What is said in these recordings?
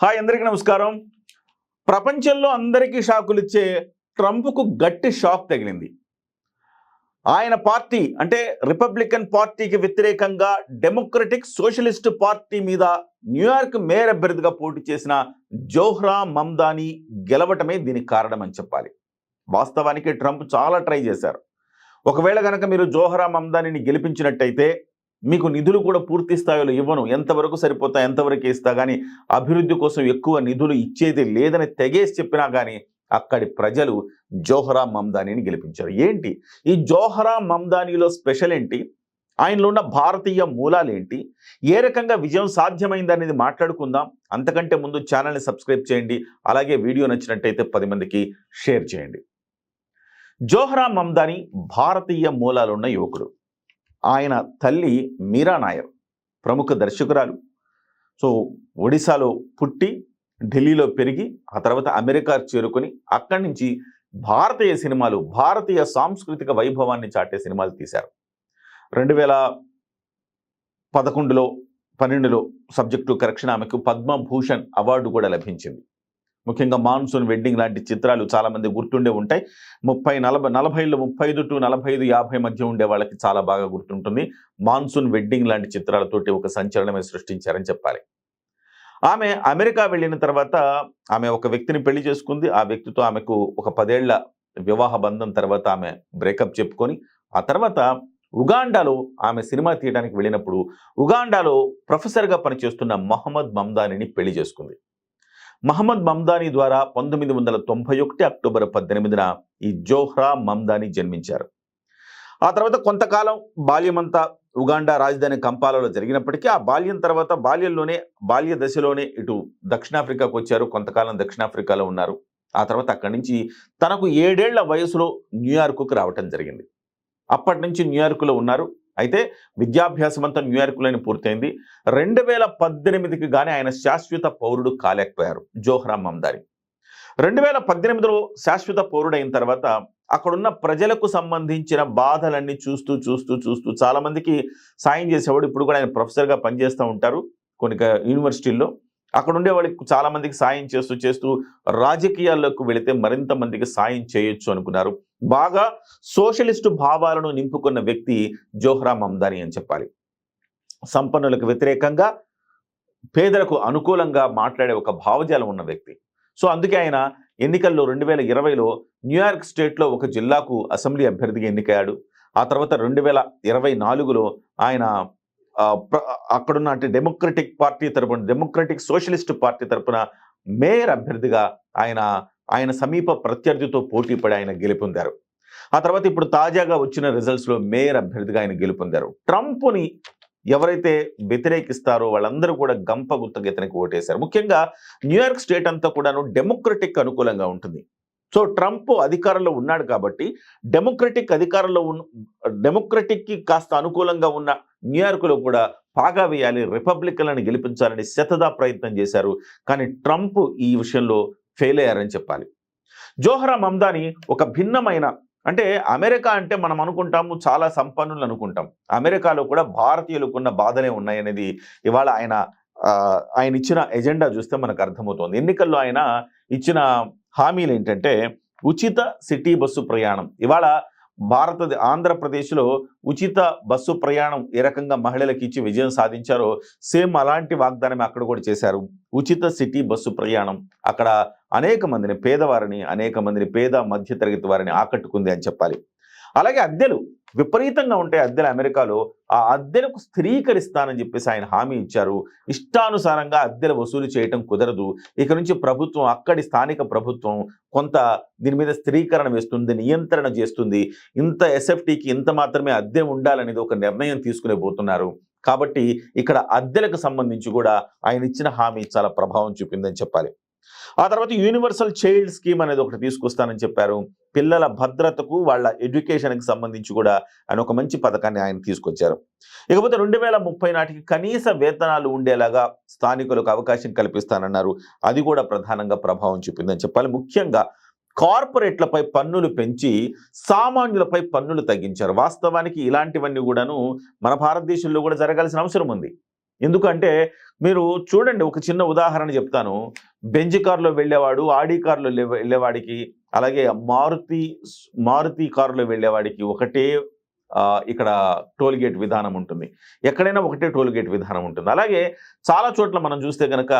Hi అందరికీ నమస్కారం. ప్రపంచంలో అందరికీ షాకులు ఇచ్చే ట్రంప్కు గట్టి షాక్ తగిలింది. ఆయన పార్టీ అంటే రిపబ్లికన్ పార్టీకి వ్యతిరేకంగా డెమోక్రటిక్ సోషలిస్ట్ పార్టీ మీద న్యూయార్క్ మేయర్ అభ్యర్థిగా పోటీ చేసిన జోహ్రా మమ్దాని గెలవటమే దీనికి కారణం అని చెప్పాలి. వాస్తవానికి ట్రంప్ చాలా ట్రై చేశారు. ఒకవేళ గనక మీరు జోహ్రా మమ్దానిని గెలిపించినట్టయితే మీకు నిధులు కూడా పూర్తి స్థాయిలో ఇవ్వను, ఎంతవరకు సరిపోతా ఎంతవరకు ఇస్తా కానీ అభివృద్ధి కోసం ఎక్కువ నిధులు ఇచ్చేది లేదని తెగేసి చెప్పినా కానీ అక్కడి ప్రజలు జోహ్రా మమ్దానిని గెలిపించారు. ఏంటి ఈ జోహ్రా మమ్దానిలో స్పెషల్ ఏంటి, ఆయనలో ఉన్న భారతీయ మూలాలు ఏంటి, ఏ రకంగా విజయం సాధ్యమైంది అనేది మాట్లాడుకుందాం. అంతకంటే ముందు ఛానల్ని సబ్స్క్రైబ్ చేయండి, అలాగే వీడియో నచ్చినట్టయితే 10 మందికి షేర్ చేయండి. జోహ్రా మమ్దాని భారతీయ మూలాలున్న యువకుడు. ఆయన తల్లి మీరా నాయర్ ప్రముఖ దర్శకురాలు. సో ఒడిశాలో పుట్టి ఢిల్లీలో పెరిగి ఆ తర్వాత అమెరికా చేరుకొని అక్కడి నుంచి భారతీయ సినిమాలు, భారతీయ సాంస్కృతిక వైభవాన్ని చాటే సినిమాలు తీశారు. 2011లో 12లో సబ్జెక్టు కరెక్షన్ ఆమెకు పద్మభూషణ్ అవార్డు కూడా లభించింది. ముఖ్యంగా మాన్సూన్ వెడ్డింగ్ లాంటి చిత్రాలు చాలామంది గుర్తుండే ఉంటాయి. 35 టు 45, 50 మధ్య ఉండే వాళ్ళకి చాలా బాగా గుర్తుంటుంది. మాన్సూన్ వెడ్డింగ్ లాంటి చిత్రాలతోటి ఒక సంచలనమే సృష్టించారని చెప్పాలి. ఆమె అమెరికా వెళ్ళిన తర్వాత ఆమె ఒక వ్యక్తిని పెళ్లి చేసుకుంది. ఆ వ్యక్తితో ఆమెకు ఒక 10 ఏళ్ల వివాహ బంధం తర్వాత ఆమె బ్రేకప్ చెప్పుకొని ఆ తర్వాత ఉగాండాలో ఆమె సినిమా తీయడానికి వెళ్ళినప్పుడు ఉగాండాలో ప్రొఫెసర్గా పనిచేస్తున్న మహమ్మద్ మమ్దానిని పెళ్లి చేసుకుంది. మహమ్మద్ మమ్దాని ద్వారా 1991 అక్టోబర్ 18న ఈ జోహ్రా మమ్దాని జన్మించారు. ఆ తర్వాత కొంతకాలం బాల్యమంతా ఉగాండా రాజధాని కంపాలలో జరిగినప్పటికీ ఆ బాల్యం తర్వాత బాల్య దశలోనే ఇటు దక్షిణాఫ్రికాకు వచ్చారు. కొంతకాలం దక్షిణాఫ్రికాలో ఉన్నారు. ఆ తర్వాత అక్కడి నుంచి తనకు 7 ఏళ్ల వయసులో న్యూయార్కుకు రావటం జరిగింది. అప్పటి నుంచి న్యూయార్కులో ఉన్నారు. అయితే విద్యాభ్యాసం అంతా న్యూయార్క్లోనే పూర్తయింది. 2018కి కానీ ఆయన శాశ్వత పౌరుడు కాలేకపోయారు జోహ్రా మమ్దాని. 2018లో శాశ్వత పౌరుడైన తర్వాత అక్కడున్న ప్రజలకు సంబంధించిన బాధలన్నీ చూస్తూ చాలా మందికి సాయం చేసేవాడు. ఇప్పుడు కూడా ఆయన ప్రొఫెసర్గా పనిచేస్తూ ఉంటారు కొన్ని యూనివర్సిటీల్లో. అక్కడ ఉండే వాళ్ళకి చాలా మందికి సాయం చేస్తూ రాజకీయాల్లోకి వెళితే మరింత మందికి సాయం చేయొచ్చు అనుకున్నారు. బాగా సోషలిస్టు భావాలను నింపుకున్న వ్యక్తి జోహ్రా మమ్దాని అని చెప్పాలి. సంపన్నులకు వ్యతిరేకంగా పేదలకు అనుకూలంగా మాట్లాడే ఒక భావజాలం ఉన్న వ్యక్తి. సో అందుకే ఆయన ఎన్నికల్లో 2020లో న్యూయార్క్ స్టేట్లో ఒక జిల్లాకు అసెంబ్లీ అభ్యర్థిగా ఎన్నికయ్యాడు. ఆ తర్వాత 2024లో ఆయన అక్కడున్న అంటే డెమోక్రటిక్ సోషలిస్ట్ పార్టీ తరపున మేయర్ అభ్యర్థిగా ఆయన సమీప ప్రత్యర్థితో పోటీపడి ఆయన గెలుపొందారు. ఆ తర్వాత ఇప్పుడు తాజాగా వచ్చిన రిజల్ట్స్లో మేయర్ అభ్యర్థిగా ఆయన గెలుపొందారు. ట్రంప్ని ఎవరైతే వ్యతిరేకిస్తారో వాళ్ళందరూ కూడా గంప గుర్తుగా ఇతనికి ఓటేశారు. ముఖ్యంగా న్యూయార్క్ స్టేట్ అంతా కూడాను డెమోక్రటిక్ అనుకూలంగా ఉంటుంది. సో ట్రంప్ అధికారంలో ఉన్నాడు కాబట్టి డెమోక్రటిక్కి కాస్త అనుకూలంగా ఉన్న న్యూయార్క్లో కూడా పాగా వేయాలి, రిపబ్లికన్లను గెలిపించాలని శతదా ప్రయత్నం చేశారు. కానీ ట్రంప్ ఈ విషయంలో ఫెయిల్ అయ్యారని చెప్పాలి. జోహ్రా మమ్దాని ఒక భిన్నమైన అంటే అమెరికా అంటే మనం అనుకుంటాము చాలా సంపన్నులు అనుకుంటాం. అమెరికాలో కూడా భారతీయులకు ఉన్న బాధలే ఉన్నాయనేది ఇవాళ ఆయన ఇచ్చిన ఎజెండా చూస్తే మనకు అర్థమవుతోంది. ఎన్నికల్లో ఆయన ఇచ్చిన హామీలు ఏంటంటే ఉచిత సిటీ బస్సు ప్రయాణం. ఇవాళ ఆంధ్రప్రదేశ్లో ఉచిత బస్సు ప్రయాణం ఏ రకంగా మహిళలకు ఇచ్చి విజయం సాధించారో సేమ్ అలాంటి వాగ్దానం అక్కడ కూడా చేశారు. ఉచిత సిటీ బస్సు ప్రయాణం అక్కడ అనేక మందిని పేద మధ్యతరగతి వారిని ఆకట్టుకుంది అని చెప్పాలి. అలాగే అద్దెలు విపరీతంగా ఉంటాయి. అద్దెలు అమెరికాలో ఆ అద్దెలకు స్థిరీకరిస్తానని చెప్పేసి ఆయన హామీ ఇచ్చారు. ఇష్టానుసారంగా అద్దెలు వసూలు చేయటం కుదరదు. ఇక నుంచి అక్కడి స్థానిక ప్రభుత్వం కొంత దీని మీద స్థిరీకరణ వేస్తుంది, నియంత్రణ చేస్తుంది. ఇంత ఎస్ఎఫ్టీకి ఇంత మాత్రమే అద్దె ఉండాలనేది ఒక నిర్ణయం తీసుకునే పోతున్నారు. కాబట్టి ఇక్కడ అద్దెలకు సంబంధించి కూడా ఆయన ఇచ్చిన హామీ చాలా ప్రభావం చూపిందని చెప్పాలి. ఆ తర్వాత యూనివర్సల్ చైల్డ్ స్కీమ్ అనేది ఒకటి తీసుకొస్తానని చెప్పారు. పిల్లల భద్రతకు వాళ్ళ ఎడ్యుకేషన్కి సంబంధించి కూడా ఆయన ఒక మంచి పథకాన్ని ఆయన తీసుకొచ్చారు. ఇకపోతే 2030 నాటికి కనీస వేతనాలు ఉండేలాగా స్థానికులకు అవకాశం కల్పిస్తానన్నారు. అది కూడా ప్రధానంగా ప్రభావం చూపిందని చెప్పాలి. ముఖ్యంగా కార్పొరేట్లపై పన్నులు పెంచి సామాన్యులపై పన్నులు తగ్గించారు. వాస్తవానికి ఇలాంటివన్నీ కూడాను మన భారతదేశంలో కూడా జరగాల్సిన అవసరం ఉంది. ఎందుకంటే మీరు చూడండి, ఒక చిన్న ఉదాహరణ చెప్తాను. బెంజ్ కార్‌లో వెళ్ళేవాడు, ఆడి కార్‌లో వెళ్ళేవాడికి, అలాగే మారుతి కారులో వెళ్ళేవాడికి ఒకటే ఇక్కడ టోల్ గేట్ విధానం ఉంటుంది. ఎక్కడైనా ఒకటే టోల్ గేట్ విధానం ఉంటుంది. అలాగే చాలా చోట్ల మనం చూస్తే గనక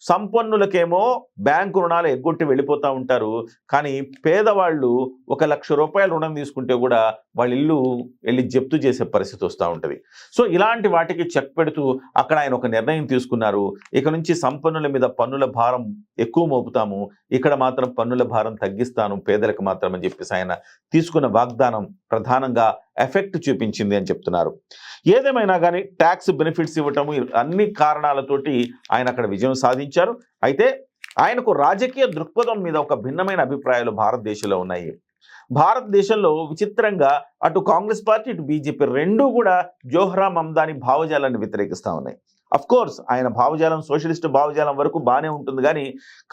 సంపన్నులకేమో బ్యాంకు రుణాలు ఎగ్గొట్టి వెళ్ళిపోతా ఉంటారు. కానీ పేదవాళ్ళు ₹1,00,000 రుణం తీసుకుంటే కూడా వాళ్ళ ఇల్లు ఎళ్లి జప్తు చేసే పరిస్థితి వస్తా ఉంటది. సో ఇలాంటి వాటికి చెక్ పెడుతూ అక్కడ ఆయన ఒక నిర్ణయం తీసుకున్నారు. ఇక నుంచి సంపన్నుల మీద పన్నుల భారం ఎక్కువ మోపుతాము. ఇక్కడ మాత్రం పన్నుల భారం తగ్గిస్తాను పేదలకు మాత్రం అని చెప్పేసి ఆయన తీసుకున్న వాగ్దానం ప్రధానంగా ఎఫెక్ట్ చూపించింది అని చెప్తున్నారు. ఏదేమైనా కానీ ట్యాక్స్ బెనిఫిట్స్ ఇవ్వటం అన్ని కారణాలతోటి ఆయన అక్కడ విజయం సాధించారు. అయితే ఆయనకు రాజకీయ దృక్పథం మీద ఒక భిన్నమైన అభిప్రాయాలు భారతదేశంలో ఉన్నాయి. భారతదేశంలో విచిత్రంగా అటు కాంగ్రెస్ పార్టీ, ఇటు బీజేపీ రెండూ కూడా జోహ్రా మమ్దాని భావజాలాన్ని వ్యతిరేకిస్తా ఉన్నాయి. కోర్స్ ఆయన భావజాలం సోషలిస్ట్ భావజాలం వరకు బాగానే ఉంటుంది,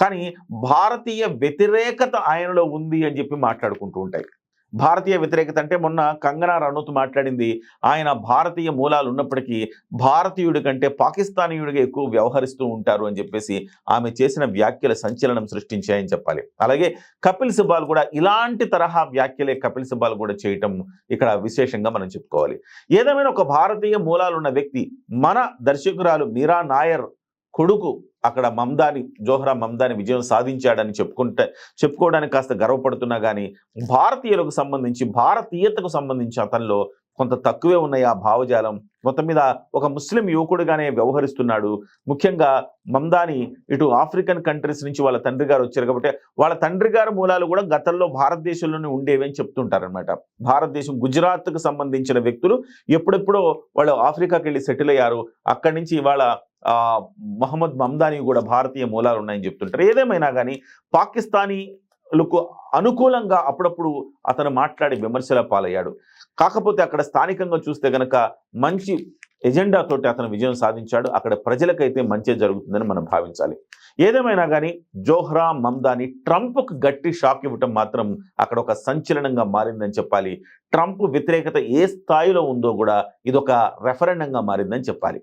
కానీ భారతీయ వ్యతిరేకత ఆయనలో ఉంది అని చెప్పి మాట్లాడుకుంటూ ఉంటాయి. భారతీయ వ్యతిరేకత అంటే మొన్న కంగనా రనౌత్ మాట్లాడింది, ఆయన భారతీయ మూలాలు ఉన్నప్పటికీ భారతీయుడి కంటే పాకిస్తానీయుడిగా ఎక్కువ వ్యవహరిస్తూ ఉంటారు అని చెప్పేసి ఆమె చేసిన వ్యాఖ్యలు సంచలనం సృష్టించాయని చెప్పాలి. అలాగే కపిల్ సిబాల్ కూడా ఇలాంటి తరహా వ్యాఖ్యలే కపిల్ సిబాల్ కూడా చేయటం ఇక్కడ విశేషంగా మనం చెప్పుకోవాలి. ఏదేమైనా ఒక భారతీయ మూలాలున్న వ్యక్తి, మన దర్శకురాలు మీరా నాయర్ కొడుకు అక్కడ జోహ్రా మమ్దాని విజయం సాధించాడని చెప్పుకోవడానికి కాస్త గర్వపడుతున్నా కానీ భారతీయులకు సంబంధించి, భారతీయతకు సంబంధించి అతనిలో కొంత తక్కువే ఉన్నాయి ఆ భావజాలం. మొత్తం మీద ఒక ముస్లిం యువకుడుగానే వ్యవహరిస్తున్నాడు. ముఖ్యంగా మమ్దాని ఇటు ఆఫ్రికన్ కంట్రీస్ నుంచి వాళ్ళ తండ్రి గారు వచ్చారు కాబట్టి వాళ్ళ తండ్రి గారి మూలాలు కూడా గతంలో భారతదేశంలోనే ఉండేవి అని చెప్తుంటారనమాట. భారతదేశం గుజరాత్కు సంబంధించిన వ్యక్తులు ఎప్పుడెప్పుడో వాళ్ళు ఆఫ్రికాకి వెళ్ళి సెటిల్ అయ్యారు. అక్కడి నుంచి ఇవాళ మహమ్మద్ మమ్దాని కూడా భారతీయ మూలాలు ఉన్నాయని చెప్తుంటారు. ఏదేమైనా కానీ పాకిస్తానీలకు అనుకూలంగా అప్పుడప్పుడు అతను మాట్లాడి విమర్శల పాలయ్యాడు. కాకపోతే అక్కడ స్థానికంగా చూస్తే గనక మంచి ఎజెండా తోటి అతను విజయం సాధించాడు. అక్కడ ప్రజలకైతే మంచి జరుగుతుందని మనం భావించాలి. ఏదేమైనా కానీ జోహ్రా మమ్దాని ట్రంప్కు గట్టి షాక్ ఇవ్వటం మాత్రం అక్కడ ఒక సంచలనంగా మారిందని చెప్పాలి. ట్రంప్ వ్యతిరేకత ఏ స్థాయిలో ఉందో కూడా ఇదొక రెఫరెండంగా మారిందని చెప్పాలి.